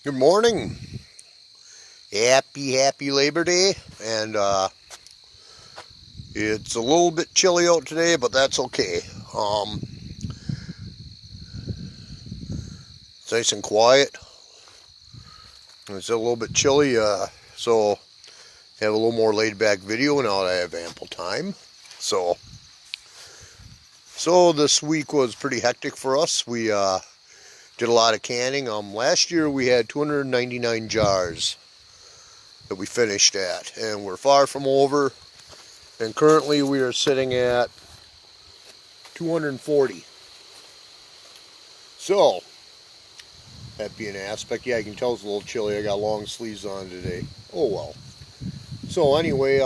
Good morning. Happy Labor Day. And it's a little bit chilly out today, but that's okay. It's nice and quiet. It's a little bit chilly, so I have a little more laid back video now that I have ample time. So this week was pretty hectic for us. We did a lot of canning. Last year we had 299 jars that we finished at, and we're far from over. And currently we are sitting at 240. So, that being an aspect, yeah, you can tell it's a little chilly. I got long sleeves on today. Oh well. So anyway,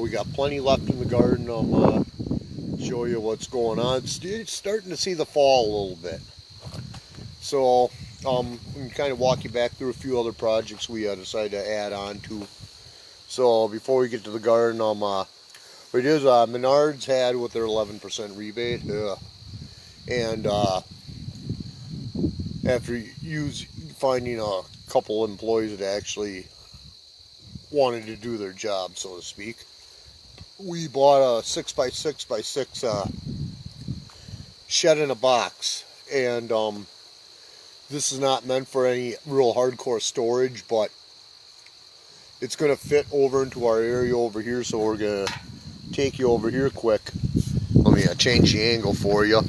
we got plenty left in the garden. Show you what's going on. It's starting to see the fall a little bit. So, we can kind of walk you back through a few other projects we decided to add on to. So before we get to the garden, it is Menards had with their 11% rebate, and after finding a couple employees that actually wanted to do their job, so to speak, we bought a 6x6x6 shed in a box, and this is not meant for any real hardcore storage, but it's going to fit over into our area over here, so we're going to take you over here quick. Let me change the angle for you.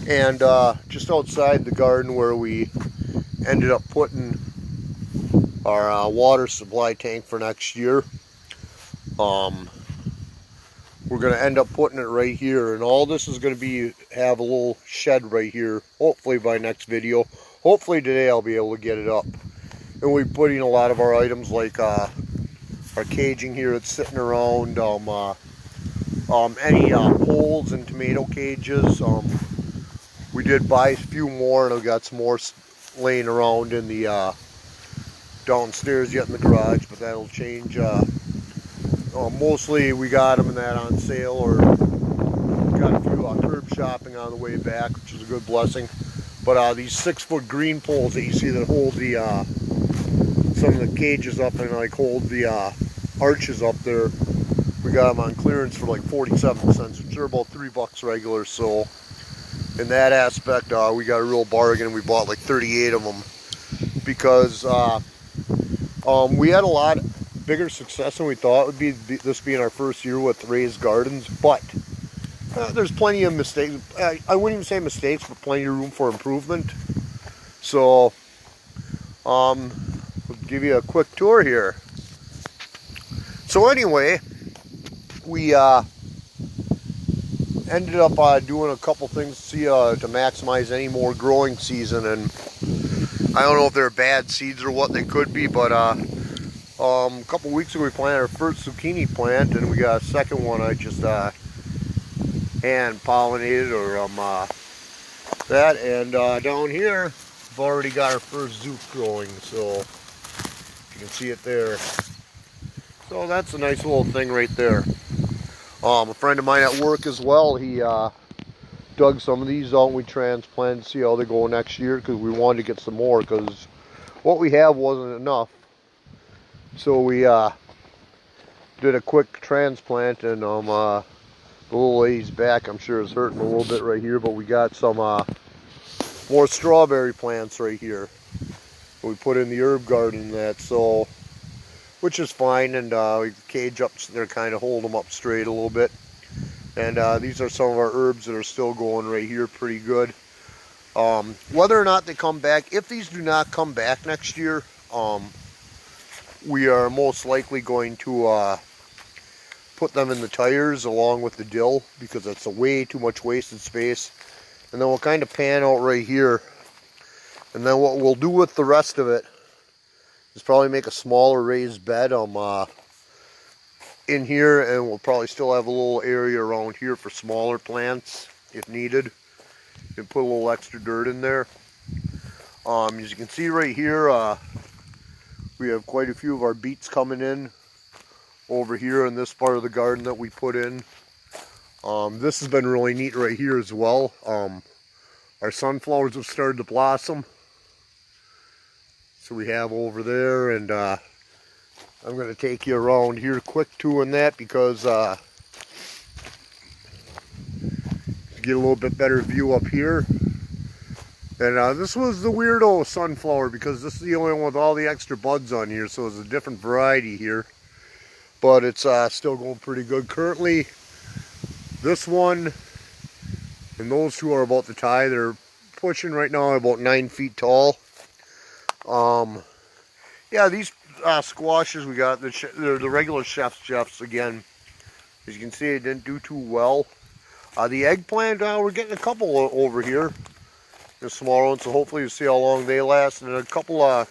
And just outside the garden where we ended up putting our water supply tank for next year, we're going to end up putting it right here. And all this is going to have a little shed right here, hopefully by next video. Hopefully today I'll be able to get it up. And we're putting a lot of our items like our caging here that's sitting around, any poles and tomato cages. We did buy a few more, and I've got some more laying around in the downstairs yet in the garage, but that'll change. Mostly we got them in that on sale, or got a few curb shopping on the way back, which is a good blessing. But these 6-foot green poles that you see that hold the some of the cages up and like hold the arches up there, we got them on clearance for like 47 cents, which are about $3 regular. So in that aspect, we got a real bargain. We bought like 38 of them because we had a lot bigger success than we thought it would be, this being our first year with raised gardens. But there's plenty of mistakes. I wouldn't even say mistakes, but plenty of room for improvement. So we'll give you a quick tour here. So anyway, we ended up doing a couple things to see to maximize any more growing season, and I don't know if they're bad seeds or what they could be, but a couple weeks ago we planted our first zucchini plant, and we got a second one I just hand pollinated, or that, and down here we've already got our first zoot growing, so you can see it there. So that's a nice little thing right there. A friend of mine at work as well, he dug some of these out and we transplanted to see how they go next year, because we wanted to get some more, because what we have wasn't enough. So we did a quick transplant, and the little lady's back, I'm sure, is hurting a little bit right here, but we got some more strawberry plants right here. We put in the herb garden and that, so, which is fine, and we cage up there, kind of hold them up straight a little bit. And these are some of our herbs that are still going right here pretty good. Whether or not they come back, if these do not come back next year, we are most likely going to put them in the tires along with the dill, because that's way too much wasted space. And then we'll kind of pan out right here. And then what we'll do with the rest of it is probably make a smaller raised bed in here, and we'll probably still have a little area around here for smaller plants if needed, and put a little extra dirt in there. As you can see right here, we have quite a few of our beets coming in over here in this part of the garden that we put in. This has been really neat right here as well. Our sunflowers have started to blossom. So we have over there, and I'm going to take you around here quick too in that, because get a little bit better view up here. And this was the weirdo sunflower, because this is the only one with all the extra buds on here, so it's a different variety here. But it's still going pretty good. Currently, this one and those two are about to tie. They're pushing right now about 9 feet tall. Yeah, these squashes we got, they're the regular Chef's Jeffs again. As you can see, it didn't do too well. The eggplant, we're getting a couple over here. The smaller ones, so hopefully you'll see how long they last. And a couple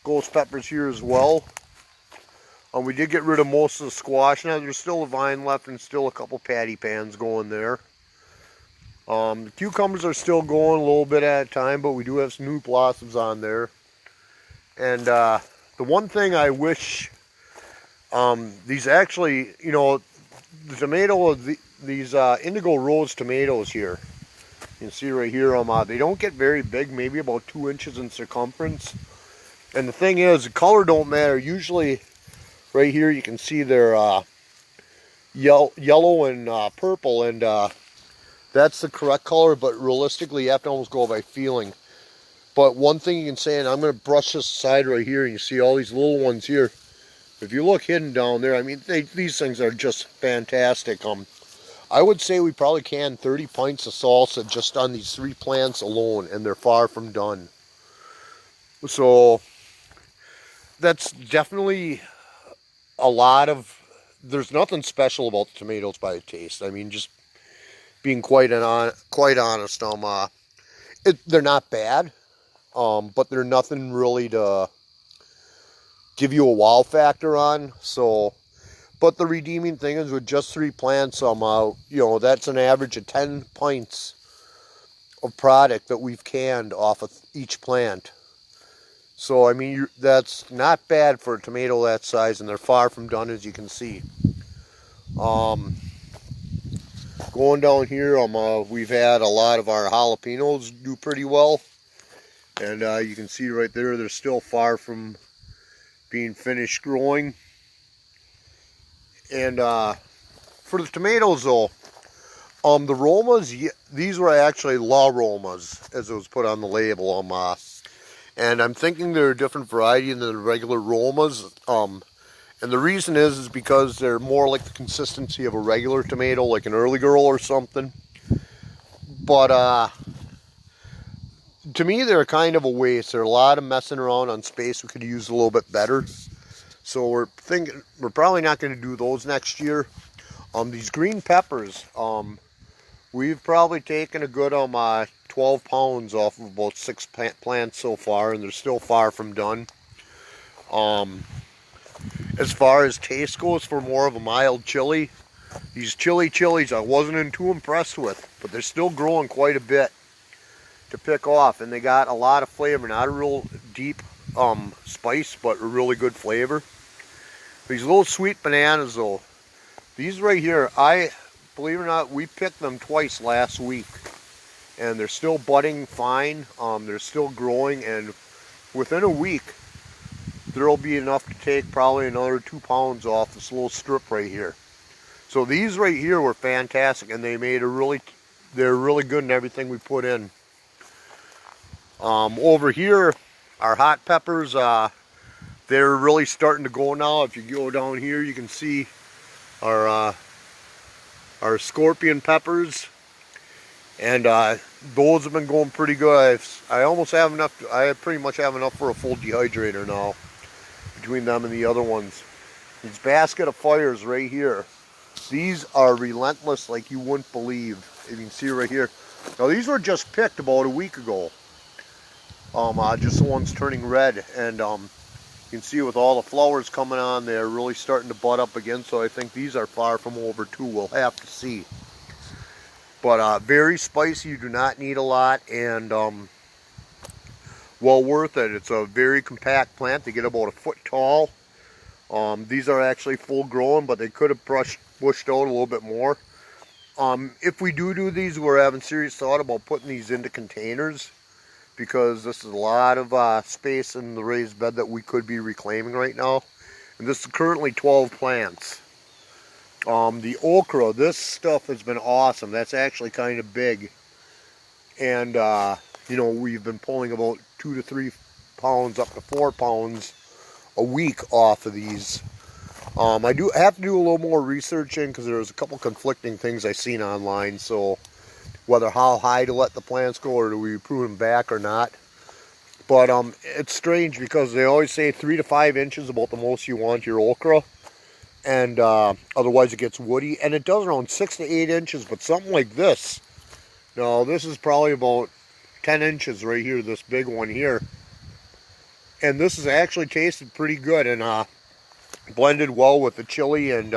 ghost peppers here as well. We did get rid of most of the squash. Now there's still a vine left and still a couple patty pans going there. The cucumbers are still going a little bit at a time, but we do have some new blossoms on there. And the one thing I wish, these actually, you know, the tomato, these indigo rose tomatoes here, you can see right here, they don't get very big, maybe about 2 inches in circumference. And the thing is, the color don't matter. Usually, right here you can see they're yellow and purple, and that's the correct color, but realistically you have to almost go by feeling. But one thing you can say, and I'm going to brush this aside right here, and you see all these little ones here. If you look hidden down there, I mean, these things are just fantastic. I would say we probably canned 30 pints of salsa just on these 3 plants alone, and they're far from done. So that's definitely a lot of, there's nothing special about the tomatoes by the taste. I mean, just being quite honest, they're not bad, but they're nothing really to give you a wow factor on. So, but the redeeming thing is, with just 3 plants, you know, that's an average of 10 pints of product that we've canned off of each plant. So, I mean, that's not bad for a tomato that size, and they're far from done, as you can see. Going down here, we've had a lot of our jalapenos do pretty well. And you can see right there, they're still far from being finished growing. And for the tomatoes, though, the Romas, these were actually La Romas, as it was put on the label. And I'm thinking they're a different variety than the regular Romas. And the reason is because they're more like the consistency of a regular tomato, like an early girl or something. But to me, they're kind of a waste. There's a lot of messing around on space we could use a little bit better. So we're thinking we're probably not going to do those next year. These green peppers, we've probably taken a good 12 pounds off of about 6 plants so far, and they're still far from done. As far as taste goes, for more of a mild chili, these chilies I wasn't too impressed with, but they're still growing quite a bit to pick off, and they got a lot of flavor. Not a real deep spice, but a really good flavor. These little sweet bananas, though, these right here, believe it or not, we picked them twice last week, and they're still budding fine. They're still growing, and within a week there'll be enough to take probably another 2 pounds off this little strip right here. So these right here were fantastic, and they're really good in everything we put in. Over here, our hot peppers, they're really starting to go now. If you go down here, you can see our scorpion peppers, and those have been going pretty good. I almost have enough. I pretty much have enough for a full dehydrator now, between them and the other ones. These basket of fires right here, these are relentless like you wouldn't believe. You can see right here. Now these were just picked about a week ago. Just the ones turning red, and you can see with all the flowers coming on, they're really starting to bud up again. So I think these are far from over too. We'll have to see. But very spicy. You do not need a lot, and well worth it. It's a very compact plant. They get about 1 foot tall. These are actually full grown, but they could have bushed out a little bit more. If we do these, we're having serious thought about putting these into containers, because this is a lot of space in the raised bed that we could be reclaiming right now. And this is currently 12 plants. The okra, this stuff has been awesome. That's actually kind of big. And, you know, we've been pulling about 2 to 3 pounds up to 4 pounds a week off of these. I do have to do a little more researching because there's a couple conflicting things I've seen online. So whether how high to let the plants go or do we prune them back or not. But it's strange because they always say 3 to 5 inches about the most you want your okra. And otherwise it gets woody. And it does around 6 to 8 inches. But something like this. No, this is probably about 10 inches right here. This big one here. And this has actually tasted pretty good. And blended well with the chili and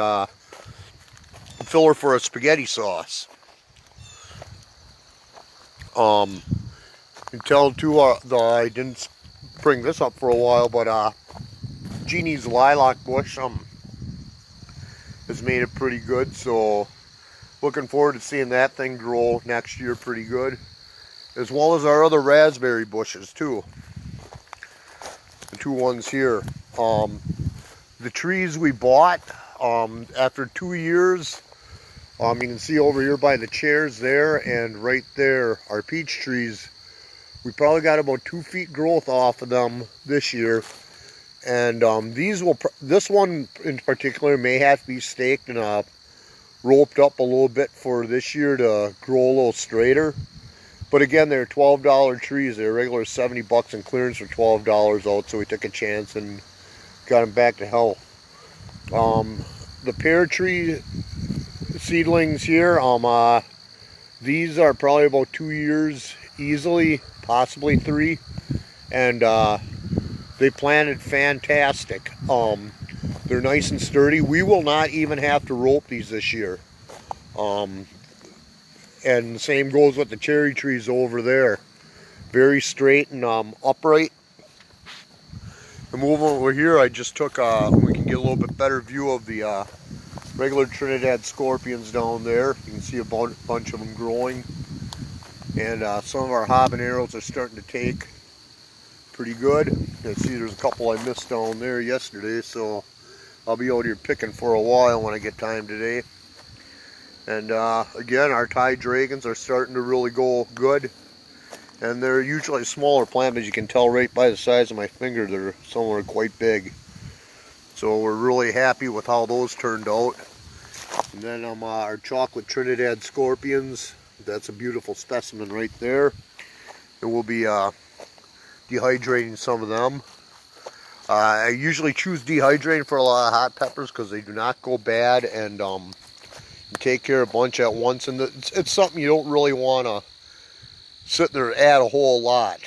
filler for a spaghetti sauce. You can tell too, I didn't bring this up for a while, but Jeannie's lilac bush has made it pretty good, so looking forward to seeing that thing grow next year pretty good, as well as our other raspberry bushes too. The 2 ones here. The trees we bought after 2 years, you can see over here by the chairs there and right there, our peach trees. We probably got about 2 feet growth off of them this year. And this one in particular may have to be staked and roped up a little bit for this year to grow a little straighter. But again, they're $12 trees. They're regular 70 bucks in clearance for $12 out, so we took a chance and got them back to health. The pear tree seedlings here, these are probably about 2 years easily, possibly 3, and they planted fantastic. They're nice and sturdy. We will not even have to rope these this year. And the same goes with the cherry trees over there. Very straight and upright. And moving over here, I just took, we can get a little bit better view of the regular Trinidad scorpions down there. You can see a bunch of them growing. And some of our habaneros are starting to take pretty good. You see there's a couple I missed down there yesterday, so I'll be out here picking for a while when I get time today. And again, our Thai dragons are starting to really go good. And they're usually a smaller plant, but you can tell right by the size of my finger, they're somewhere quite big. So we're really happy with how those turned out. And then our chocolate Trinidad scorpions, that's a beautiful specimen right there. And we'll be dehydrating some of them. I usually choose dehydrating for a lot of hot peppers because they do not go bad, and you take care of a bunch at once. And it's something you don't really want to sit there and add a whole lot.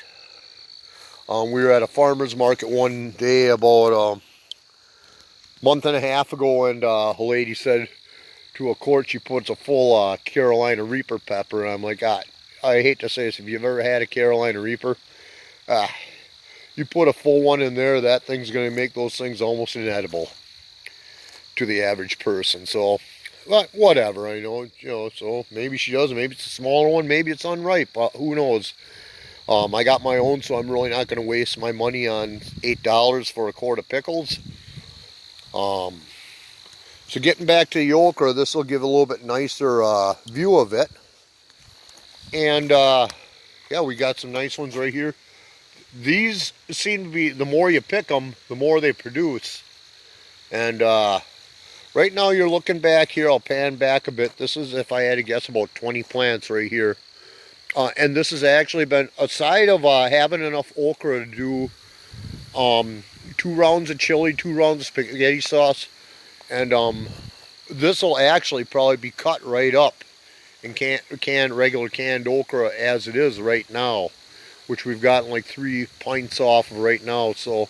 We were at a farmer's market one day about a month and a half ago, and a lady said to a quart she puts a full Carolina Reaper pepper. And I'm like, I hate to say this, if you've ever had a Carolina Reaper, you put a full one in there, that thing's going to make those things almost inedible to the average person. So, but whatever, I know, so maybe she does, maybe it's a smaller one, maybe it's unripe, who knows. I got my own, so I'm really not going to waste my money on $8 for a quart of pickles. So getting back to the okra, this will give a little bit nicer view of it. And yeah, we got some nice ones right here. These seem to be, the more you pick them, the more they produce. And right now you're looking back here, I'll pan back a bit. This is, if I had to guess, about 20 plants right here. And this has actually been, aside of having enough okra to do 2 rounds of chili, 2 rounds of spaghetti sauce, and this will actually probably be cut right up in regular canned okra as it is right now, which we've gotten like 3 pints off of right now. So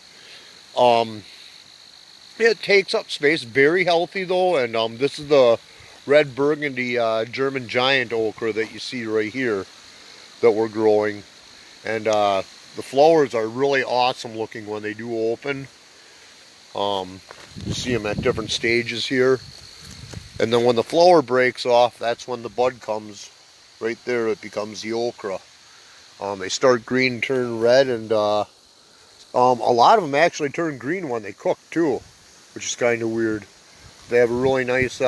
it takes up space, very healthy though. And this is the red burgundy German giant okra that you see right here that we're growing. And the flowers are really awesome looking when they do open. You see them at different stages here. And then when the flower breaks off, that's when the bud comes right there. It becomes the okra. They start green and turn red, and a lot of them actually turn green when they cook too, which is kind of weird. They have a really nice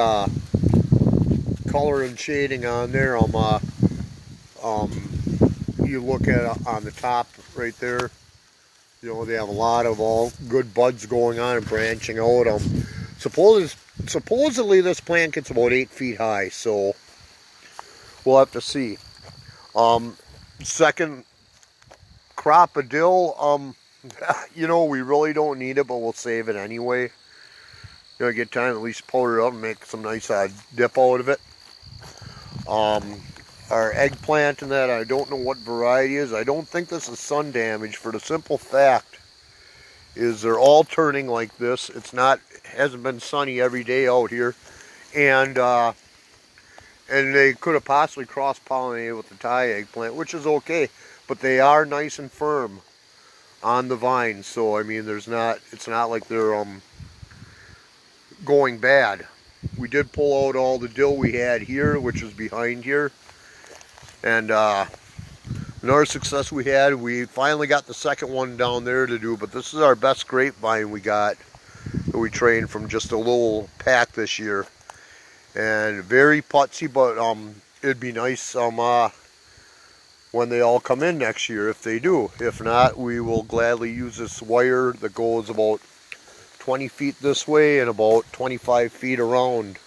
color and shading on there. You look at on the top right there, you know, they have a lot of all good buds going on and branching out. Supposedly this plant gets about 8 feet high, so we'll have to see. Second crop of dill, you know, we really don't need it, but we'll save it anyway. You know, get time to at least powder it up and make some nice dip out of it. Our eggplant and that, I don't know what variety is. I don't think this is sun damage, for the simple fact is they're all turning like this. It's not, hasn't been sunny every day out here, and they could have possibly cross-pollinated with the Thai eggplant, which is okay, but they are nice and firm on the vine. So I mean, it's not like they're going bad. We did pull out all the dill we had here, which is behind here. And another success we had, we finally got the second one down there to do, but this is our best grapevine we got that we trained from just a little pack this year. And very putsy, but it'd be nice when they all come in next year, if they do. If not, we will gladly use this wire that goes about 20 feet this way and about 25 feet around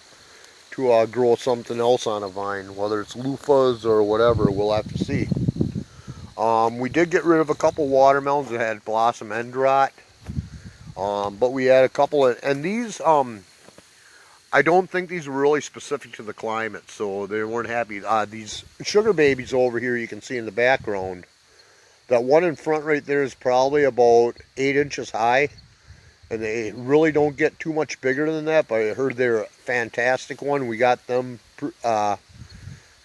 to grow something else on a vine, whether it's loofahs or whatever. We'll have to see. We did get rid of a couple watermelons that had blossom end rot, but we had a couple and these I don't think these were really specific to the climate, so they weren't happy. These sugar babies over here you can see in the background, that one in front right there is probably about 8 inches high. And they really don't get too much bigger than that, but I heard they're a fantastic one. We got them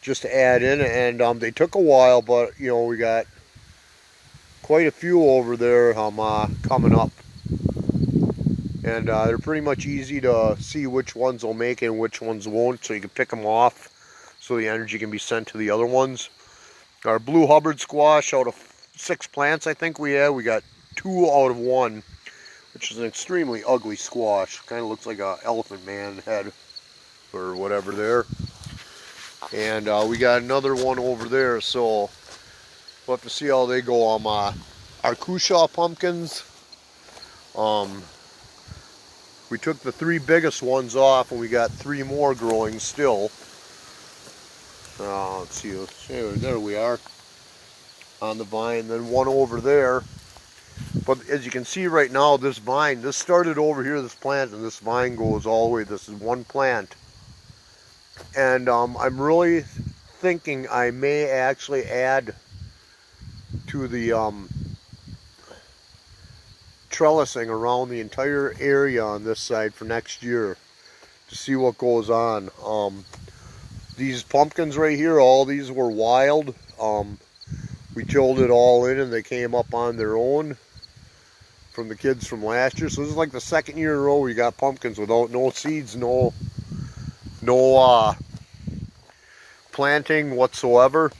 just to add in, and they took a while, but you know, we got quite a few over there coming up. And they're pretty much easy to see which ones will make it and which ones won't, so you can pick them off so the energy can be sent to the other ones. Our blue Hubbard squash, out of 6 plants I think we had, we got 2 out of 1. Which is an extremely ugly squash. Kind of looks like a elephant man head or whatever there. And we got another one over there, so we'll have to see how they go. Our Cushaw pumpkins, we took the 3 biggest ones off, and we got 3 more growing still. Let's see, there we are on the vine. Then one over there. But as you can see right now, this vine, this started over here, this plant, and this vine goes all the way. This is one plant. And I'm really thinking I may actually add to the trellising around the entire area on this side for next year to see what goes on. These pumpkins right here, all these were wild. We tilled it all in and they came up on their own from the kids from last year. So this is like the second year in a row we got pumpkins without no seeds, no planting whatsoever.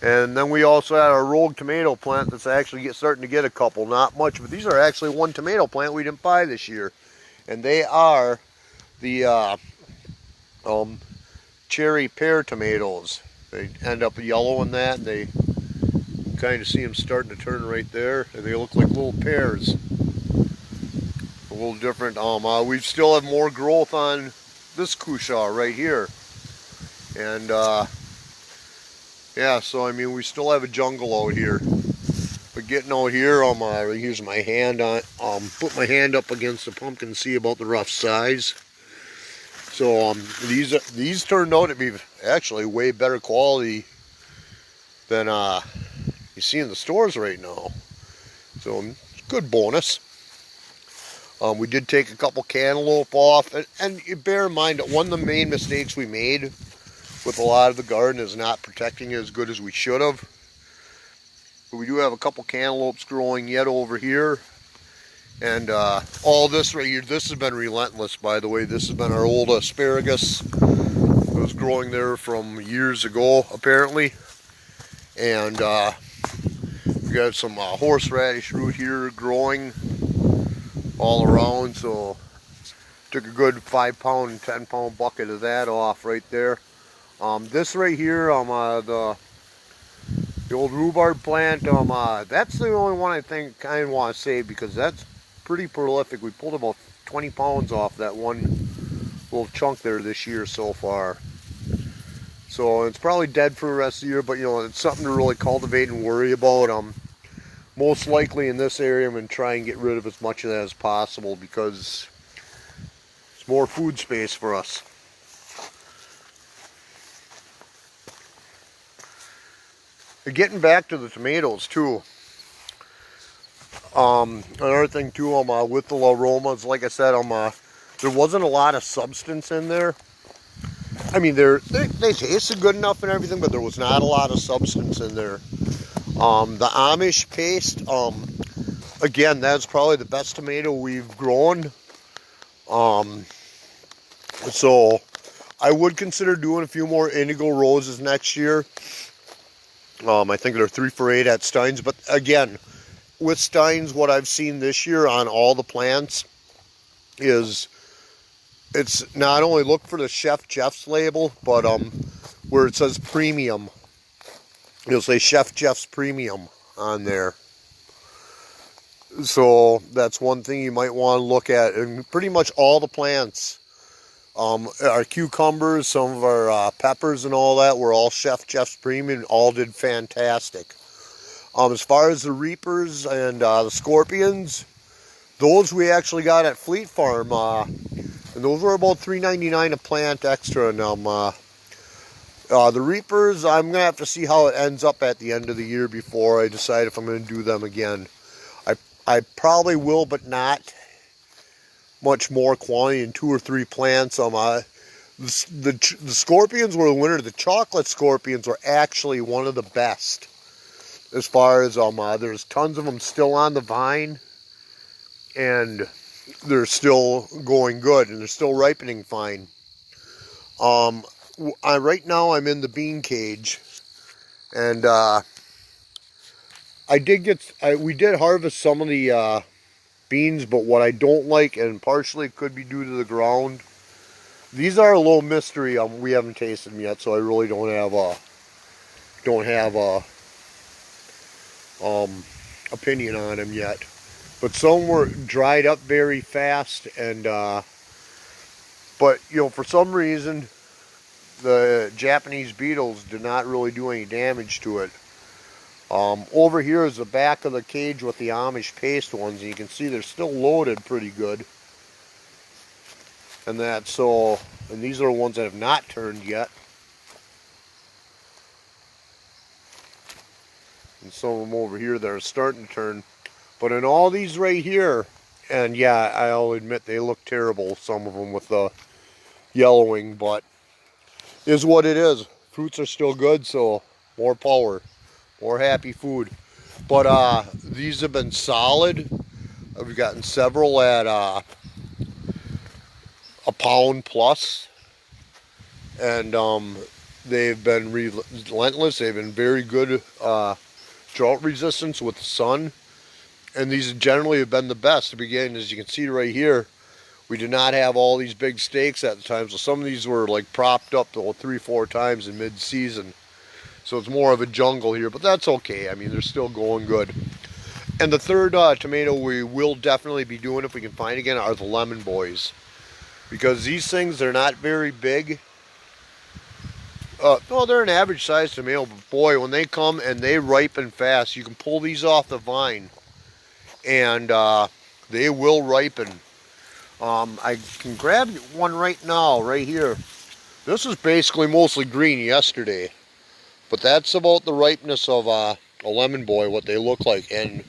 And then we also had our rogue tomato plant that's actually starting to get a couple. Not much, but these are actually one tomato plant we didn't buy this year. And they are the cherry pear tomatoes. They end up yellow in that, and they kind of see them starting to turn right there, and they look like little pears. A little different. We still have more growth on this Cushaw right here, and yeah, so I mean we still have a jungle out here. But getting out here, I use my hand on, put my hand up against the pumpkin, see about the rough size. So these turned out to be actually way better quality than you see in the stores right now. So good bonus. We did take a couple cantaloupe off, and you bear in mind that one of the main mistakes we made with a lot of the garden is not protecting it as good as we should have. But we do have a couple cantaloupes growing yet over here. And all this right here, this has been relentless, by the way. This has been our old asparagus. It was growing there from years ago, apparently. And we got some horseradish root here growing all around, so took a good 5-pound, 10-pound bucket of that off right there. This right here, the old rhubarb plant, that's the only one I think I kind of want to save because that's pretty prolific. We pulled about 20 pounds off that one little chunk there this year so far. So it's probably dead for the rest of the year, but you know, it's something to really cultivate and worry about. Most likely in this area, I'm going to try and get rid of as much of that as possible because it's more food space for us. Getting back to the tomatoes too. Another thing too, with the aromas, like I said, there wasn't a lot of substance in there. I mean, they tasted good enough and everything, but there was not a lot of substance in there. The Amish paste, again, that's probably the best tomato we've grown. So I would consider doing a few more indigo roses next year. I think they're 3 for $8 at Stein's, but again, with Stein's, what I've seen this year on all the plants is it's not only look for the Chef Jeff's label, but where it says premium, it'll say Chef Jeff's premium on there. So that's one thing you might want to look at. And pretty much all the plants, our cucumbers, some of our peppers and all that were all Chef Jeff's premium, all did fantastic. As far as the reapers and the scorpions, those we actually got at Fleet Farm, and those were about $3.99 a plant extra. And the reapers, I'm gonna have to see how it ends up at the end of the year before I decide if I'm gonna do them again. I probably will, but not much more quantity in 2 or 3 plants. The scorpions were the winner. The chocolate scorpions were actually one of the best. As far as there's tons of them still on the vine, and they're still going good, and they're still ripening fine. Right now I'm in the bean cage, and we did harvest some of the beans, but what I don't like, and partially it could be due to the ground, these are a little mystery. We haven't tasted them yet, so I really don't have a opinion on them yet. But some were dried up very fast, and but you know, for some reason the Japanese beetles did not really do any damage to it. Over here is the back of the cage with the Amish paste ones, and you can see they're still loaded pretty good. And and these are the ones that have not turned yet. And some of them over here that are starting to turn. But in all these right here, and yeah, I'll admit they look terrible, some of them with the yellowing, but is what it is. Fruits are still good, so more power, more happy food. But these have been solid. We've gotten several at a pound plus, and they've been relentless. They've been very good drought resistance with the sun, and these generally have been the best. Again, as you can see right here, we did not have all these big stakes at the time, so some of these were like propped up 3-4 times in mid-season. So it's more of a jungle here, but that's okay. I mean, they're still going good. And the third tomato we will definitely be doing if we can find again are the lemon boys, because these things, they're not very big. No, they're an average size tomato, but boy, when they come and they ripen fast, you can pull these off the vine and they will ripen. I can grab one right now, right here. This is basically mostly green yesterday, but that's about the ripeness of a lemon boy, what they look like. And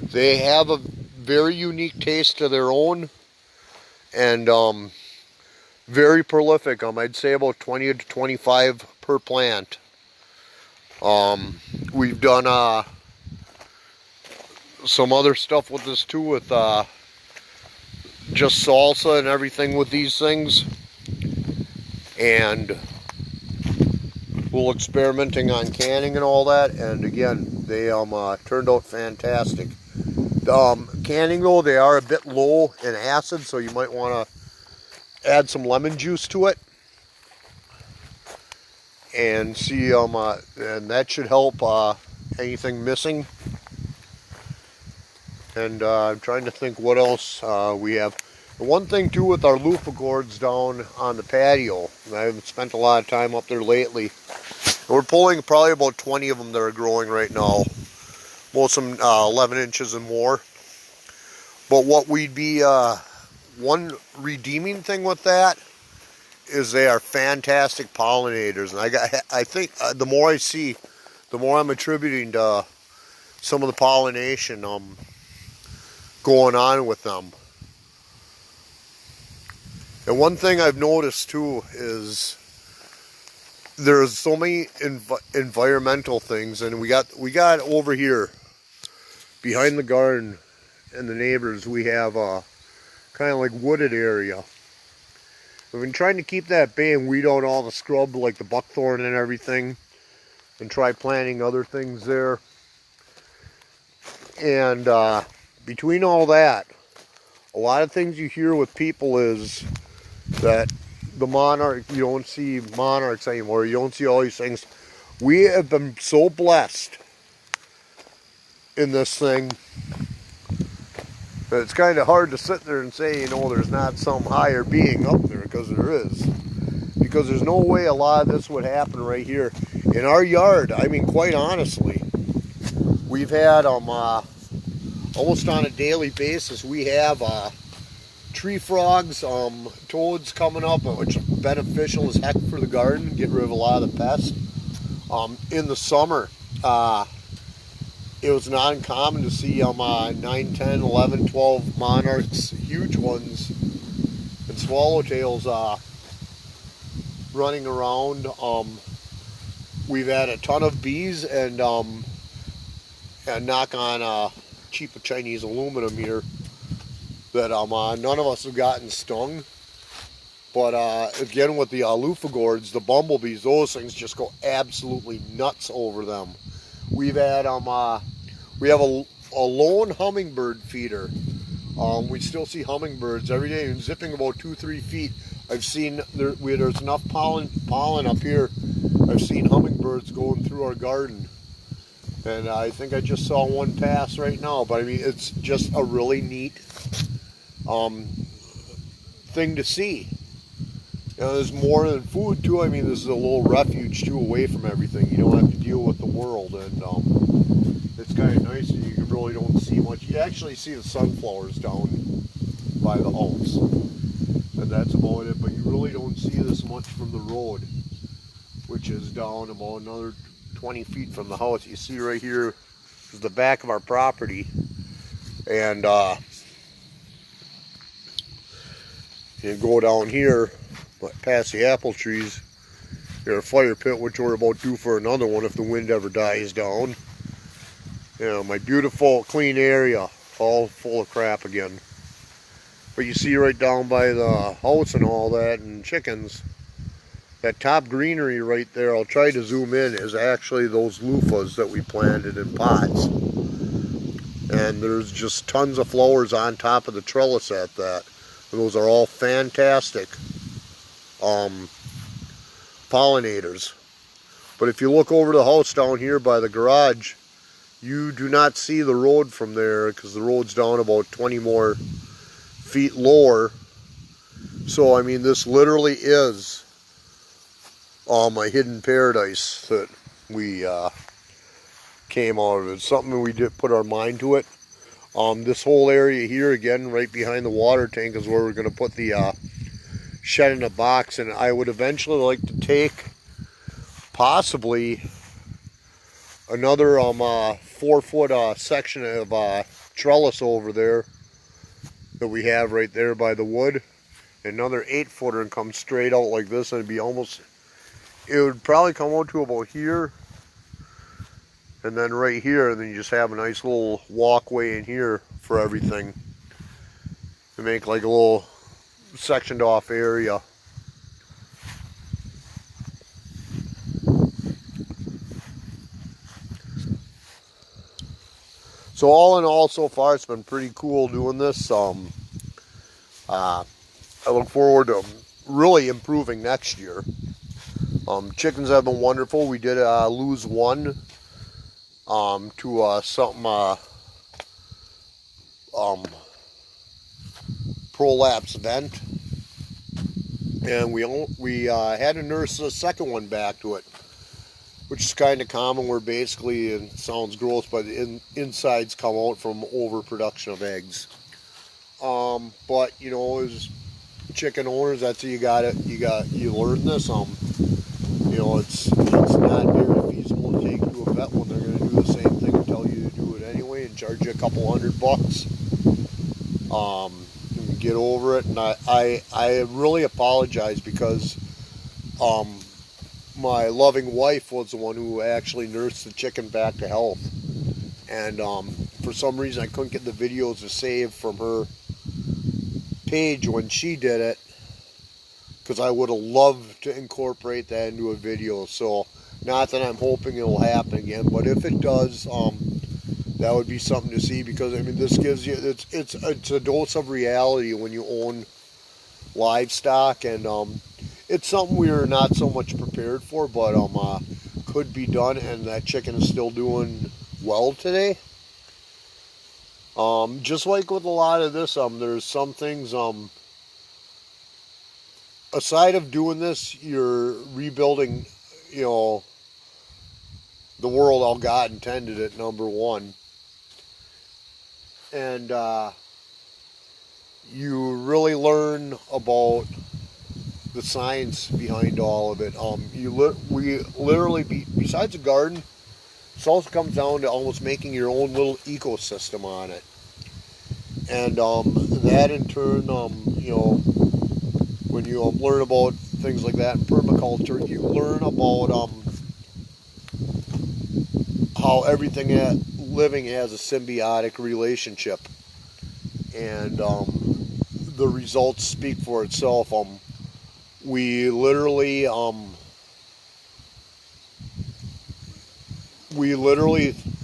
they have a very unique taste to their own, and very prolific. I'd say about 20 to 25 per plant. We've done some other stuff with this too, with just salsa and everything with these things, and little experimenting on canning and all that, and again, they turned out fantastic. Canning though, they are a bit low in acid, so you might want to add some lemon juice to it and see and that should help anything missing. And I'm trying to think what else we have. The one thing too with our loofah gourds down on the patio, and I haven't spent a lot of time up there lately. We're pulling probably about 20 of them that are growing right now. Most of them 11 inches and more. But what we'd be, one redeeming thing with that is they are fantastic pollinators. And I think the more I see, the more I'm attributing to some of the pollination going on with them. And one thing I've noticed too is there's so many environmental things, and we got over here behind the garden and the neighbors, we have a kind of like wooded area. We've been trying to keep that bay and weed out all the scrub like the buckthorn and everything, and try planting other things there. And between all that, a lot of things you hear with people is that the monarch, you don't see monarchs anymore, you don't see all these things. We have been so blessed in this thing that it's kind of hard to sit there and say, you know, there's not some higher being up there, because there is. Because there's no way a lot of this would happen right here. In our yard, I mean, quite honestly, we've had almost on a daily basis, we have tree frogs, toads coming up, which is beneficial as heck for the garden, get rid of a lot of the pests. In the summer, it was not uncommon to see 9, 10, 11, 12 monarchs, huge ones, and swallowtails running around. We've had a ton of bees, and knock on cheap Chinese aluminum here, that none of us have gotten stung. But again, with the loofah gourds, the bumblebees, those things just go absolutely nuts over them. We've had we have a lone hummingbird feeder. We still see hummingbirds every day, and zipping about 2-3 feet. I've seen there's enough pollen up here. I've seen hummingbirds going through our garden, and I think I just saw one pass right now. But I mean, it's just a really neat thing to see. You know, there's more than food too. I mean, this is a little refuge too, away from everything. You don't have to deal with the world, and it's kind of nice. And you really don't see much. You actually see the sunflowers down by the house, and that's about it. But you really don't see this much from the road, which is down about another 20 feet from the house. You see right here is the back of our property, and you go down here past the apple trees. There's a fire pit, which we're about due for another one if the wind ever dies down. You know, my beautiful clean area, all full of crap again. But you see right down by the house and all that, and chickens, that top greenery right there, I'll try to zoom in, is actually those loofahs that we planted in pots. And there's just tons of flowers on top of the trellis at that. And those are all fantastic pollinators. But if you look over the house down here by the garage, you do not see the road from there, because the road's down about 20 more feet lower. So I mean, this literally is a hidden paradise that we came out of. It's something we did put our mind to it. This whole area here, again, right behind the water tank, is where we're going to put the shed in a box, and I would eventually like to take possibly another 4-foot section of trellis over there that we have right there by the wood, another 8-footer, and come straight out like this, and it'd be almost, it would probably come out to about here, and then right here, and then you just have a nice little walkway in here for everything to make like a little sectioned off area. So all in all, so far it's been pretty cool doing this. I look forward to really improving next year. Chickens have been wonderful. We did lose one to something prolapse vent, and we had to nurse the second one back to it, which is kind of common, where basically, it sounds gross, but the insides come out from overproduction of eggs. But you know, as chicken owners, that's you learn this. You know, it's not very feasible to take to a vet when they're going to do the same thing and tell you to do it anyway and charge you a couple $100. And get over it. And I really apologize, because my loving wife was the one who actually nursed the chicken back to health, and for some reason I couldn't get the videos to save from her page when she did it, because I would have loved to incorporate that into a video. So not that I'm hoping it'll happen again, but if it does, that would be something to see, because I mean, this gives you, it's a dose of reality when you own livestock, and it's something we are not so much prepared for, but could be done, and that chicken is still doing well today. Just like with a lot of this, there's some things, aside of doing this, you're rebuilding, you know, the world how God intended it, number one. And you really learn about the science behind all of it. We literally, besides the garden, it also comes down to almost making your own little ecosystem on it. And that in turn, you know, when you learn about things like that in permaculture, you learn about how everything living has a symbiotic relationship, and the results speak for itself. We literally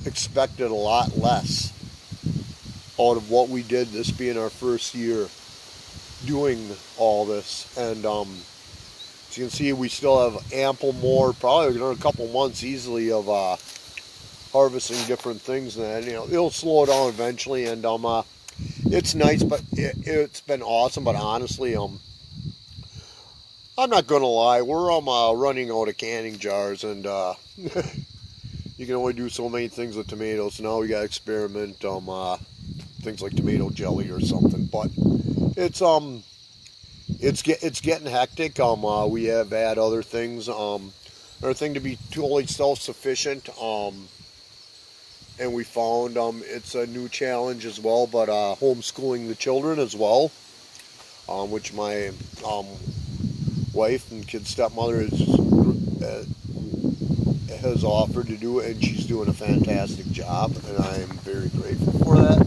expected a lot less out of what we did, this being our first year doing all this. And as you can see, we still have ample more, probably another couple months easily of harvesting different things. And you know, it'll slow down eventually, and it's nice, but it's been awesome. But honestly, I'm not gonna lie, we're running out of canning jars, and you can only do so many things with tomatoes. So now we got to experiment things like tomato jelly or something. But it's getting hectic. We have had other things. Another thing to be totally self-sufficient. And we found it's a new challenge as well. But homeschooling the children as well, which my wife and kid stepmother has offered to do it, and she's doing a fantastic job, and I am very grateful for that.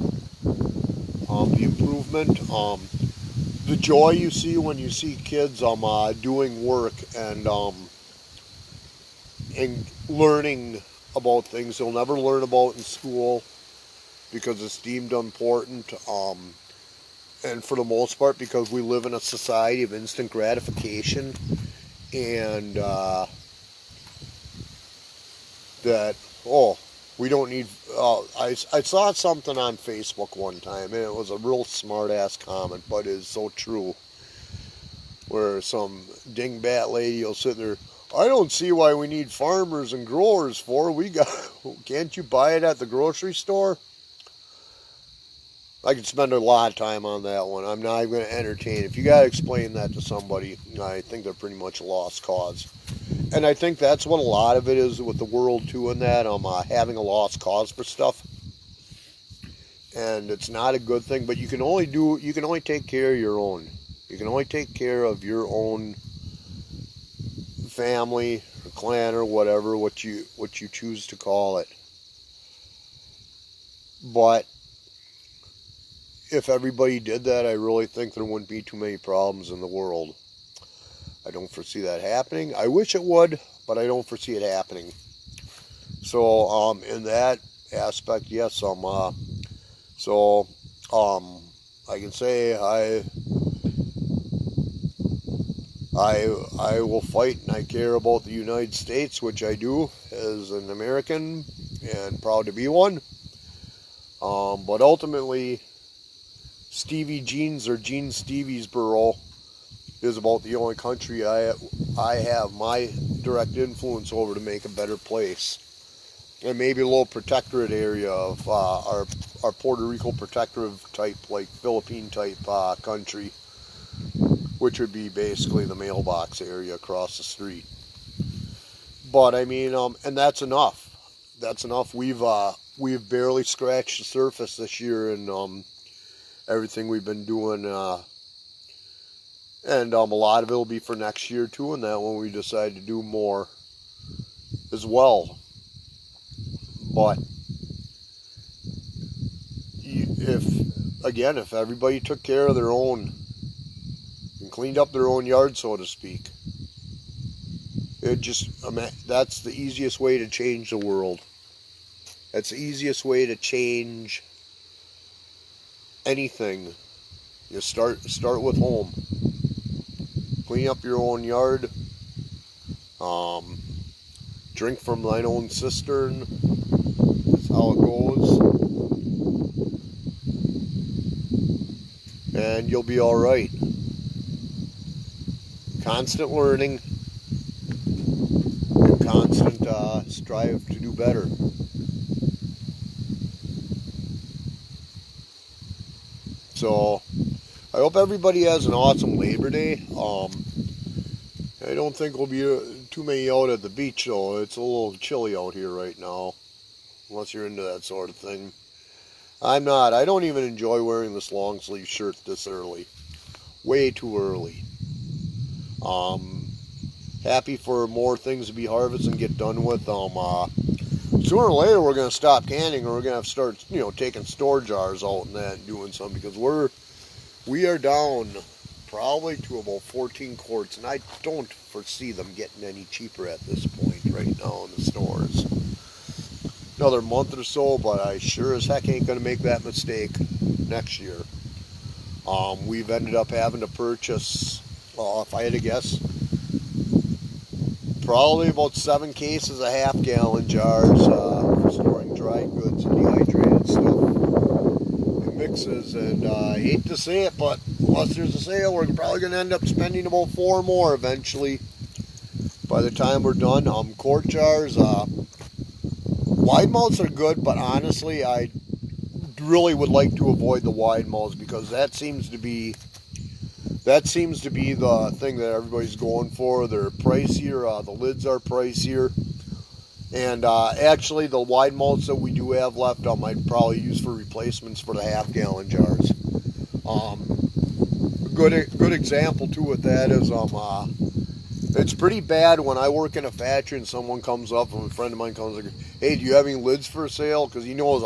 The improvement, the joy you see when you see kids doing work and learning about things they'll never learn about in school because it's deemed important, and for the most part because we live in a society of instant gratification, and that, we don't need, I saw something on Facebook one time, and it was a real smart ass comment, but it is so true, where some dingbat lady will sit there, I don't see why we need farmers and growers for, can't you buy it at the grocery store? I could spend a lot of time on that one. I'm not even going to entertain. If you got to explain that to somebody, I think they're pretty much a lost cause. And I think that's what a lot of it is with the world too, in that having a lost cause for stuff. And it's not a good thing, but you can only take care of your own. You can only take care of your own family or clan or whatever, what you choose to call it. But if everybody did that, I really think there wouldn't be too many problems in the world. I don't foresee that happening. I wish it would, but I don't foresee it happening. So in that aspect, yes. So I can say I will fight, and I care about the United States, which I do as an American and proud to be one. But ultimately, Stevie Jeans or Gene Steviesboro is about the only country I have my direct influence over to make a better place. And maybe a little protectorate area of our Puerto Rico protectorate type, like Philippine type country, which would be basically the mailbox area across the street. But I mean, and that's enough. That's enough. We've barely scratched the surface this year, and everything we've been doing, and a lot of it will be for next year too, and that when we decide to do more as well. But if everybody took care of their own and cleaned up their own yard, so to speak, that's the easiest way to change the world. That's the easiest way to change anything. You start with home. Clean up your own yard. Drink from thine own cistern. That's how it goes. And you'll be alright. Constant learning and constant strive to do better. So I hope everybody has an awesome Labor Day. I don't think there'll be too many out at the beach, though. It's a little chilly out here right now, unless you're into that sort of thing. I'm not. I don't even enjoy wearing this long sleeve shirt this early. Way too early. Happy for more things to be harvested and get done with. Sooner or later we're going to stop canning, or we're going to have to start, taking store jars out and that and doing something, because we are down probably to about 14 quarts, and I don't foresee them getting any cheaper at this point right now in the stores. Another month or so, but I sure as heck ain't going to make that mistake next year. We've ended up having to purchase, if I had to guess, probably about 7 cases of half-gallon jars for storing dry goods and dehydrated stuff and mixes. And I hate to say it, but unless there's a sale, we're probably going to end up spending about 4 more eventually by the time we're done. Quart jars, wide mouths are good, but honestly, I really would like to avoid the wide mouths, because that seems to be the thing that everybody's going for. They're pricier. The lids are pricier. And actually, the wide mouths that we do have left, I'd probably use for replacements for the half-gallon jars. A good example, too, with that is it's pretty bad when I work in a factory and someone comes up, and a friend of mine comes like, hey, do you have any lids for sale? Because he knows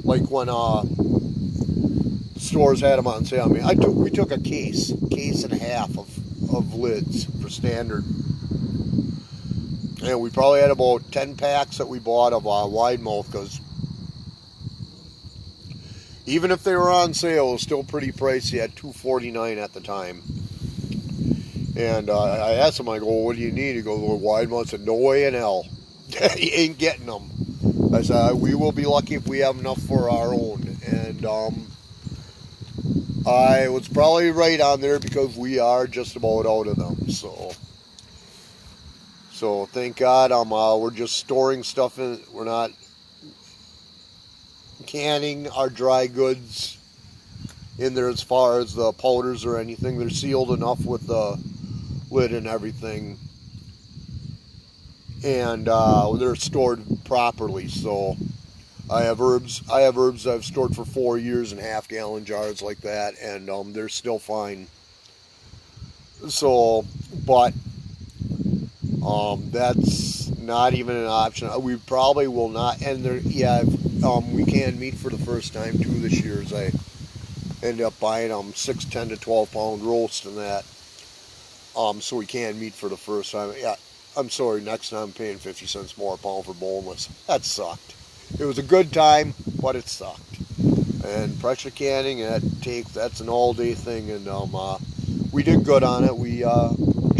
like when stores had them on sale. I mean, we took a case and a half of lids for standard, and we probably had about 10 packs that we bought of wide mouth, because even if they were on sale, it was still pretty pricey at $2.49 at the time. And I asked him, I go, well, what do you need? He goes, well, wide mouth. I said, no way in hell. He ain't getting them. I said, we will be lucky if we have enough for our own. And I was probably right on there, because we are just about out of them. So thank God we're just storing stuff in. We're not canning our dry goods in there as far as the powders or anything. They're sealed enough with the lid and everything, and they're stored properly. So I have herbs I've stored for 4 years in half-gallon jars like that, and they're still fine. So, but that's not even an option. We probably will not. And we canned meat for the first time too this year, as I ended up buying 6, 10 to 12 pound roast and that. So we canned meat for the first time. Yeah, I'm sorry, next time I'm paying 50 cents more a pound for boneless. That sucked. it was a good time, but it sucked. And pressure canning, that's an all-day thing, and we did good on it. We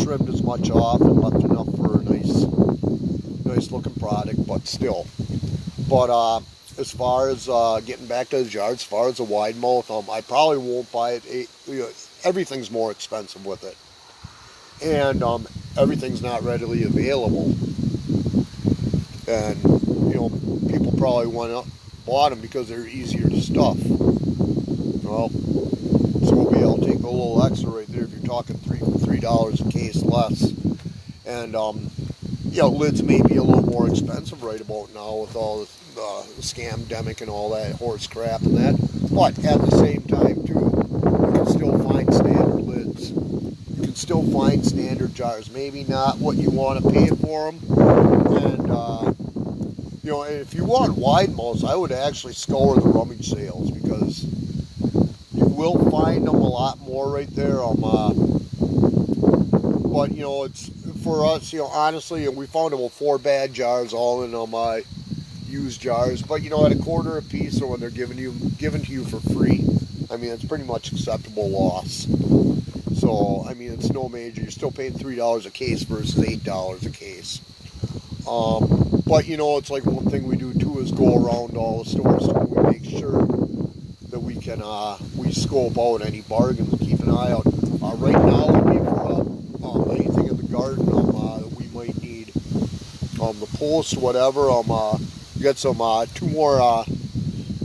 trimmed as much off and left enough for a nice looking product, but still. But as far as getting back to the jars, as far as a wide mouth, I probably won't buy it. Everything's more expensive with it, and everything's not readily available. And people probably bought them because they're easier to stuff. Well, so I'll take a little extra right there if you're talking $3 a case less. And lids may be a little more expensive right about now with all the scamdemic and all that horse crap and that. But at the same time too, you can still find standard lids. You can still find standard jars. Maybe not what you want to pay for them. And if you want wide mouths, I would actually scour the rummage sales, because you will find them a lot more right there. But it's for us. Honestly, we found about 4 bad jars, all in used jars. But at $0.25 a piece, or when they're given to you for free, I mean, it's pretty much acceptable loss. So I mean, it's no major. You're still paying $3 a case versus $8 a case. But it's like one thing we do too is go around all the stores and we make sure that we can we scope out any bargains and keep an eye out. Right now, for anything in the garden that we might need, the posts, whatever. We got some 2 more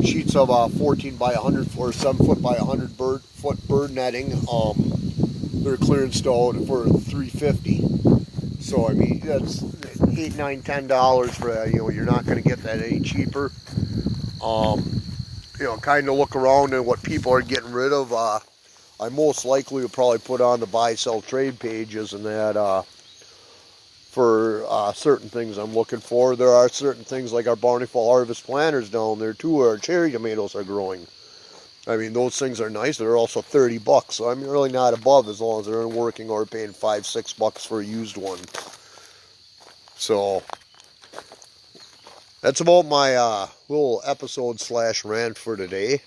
sheets of 14 by 100 or 7 foot by 100 foot bird netting. They're clearanced out for $3.50. So I mean, that's $8, $9, $10 for that. You're not going to get that any cheaper. Kind of look around at what people are getting rid of. I most likely will probably put on the buy, sell, trade pages and that for certain things I'm looking for. There are certain things like our Bountiful Harvest planters down there too, where our cherry tomatoes are growing. I mean, those things are nice. They're also $30, so I'm really not above as long as they're in working order, paying $5, $6 for a used one. So that's about my little episode / rant for today.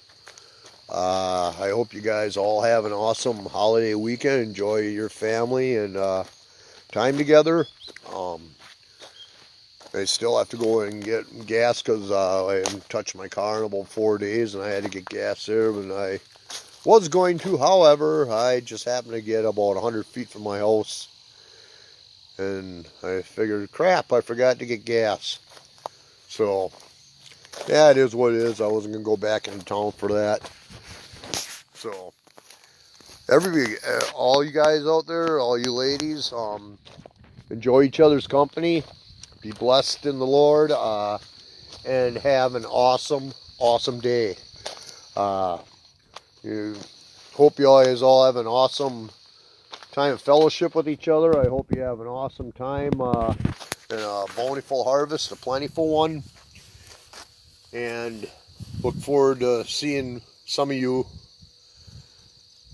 I hope you guys all have an awesome holiday weekend. Enjoy your family and time together. I still have to go and get gas because I haven't touched my car in about 4 days, and I had to get gas there. And I was going to, however, I just happened to get about 100 feet from my house, and I figured, crap, I forgot to get gas. So yeah, it is what it is. I wasn't gonna go back into town for that. So everybody, all you guys out there, all you ladies, enjoy each other's company. Be blessed in the Lord, and have an awesome day. Hope you guys all have an awesome time of fellowship with each other. I hope you have an awesome time and a bountiful harvest, a plentiful one. And look forward to seeing some of you.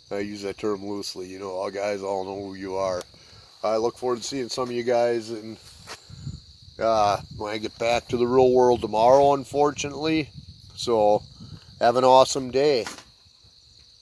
I use that term loosely. You guys all know who you are. I look forward to seeing some of you guys and when I get back to the real world tomorrow, unfortunately. So have an awesome day.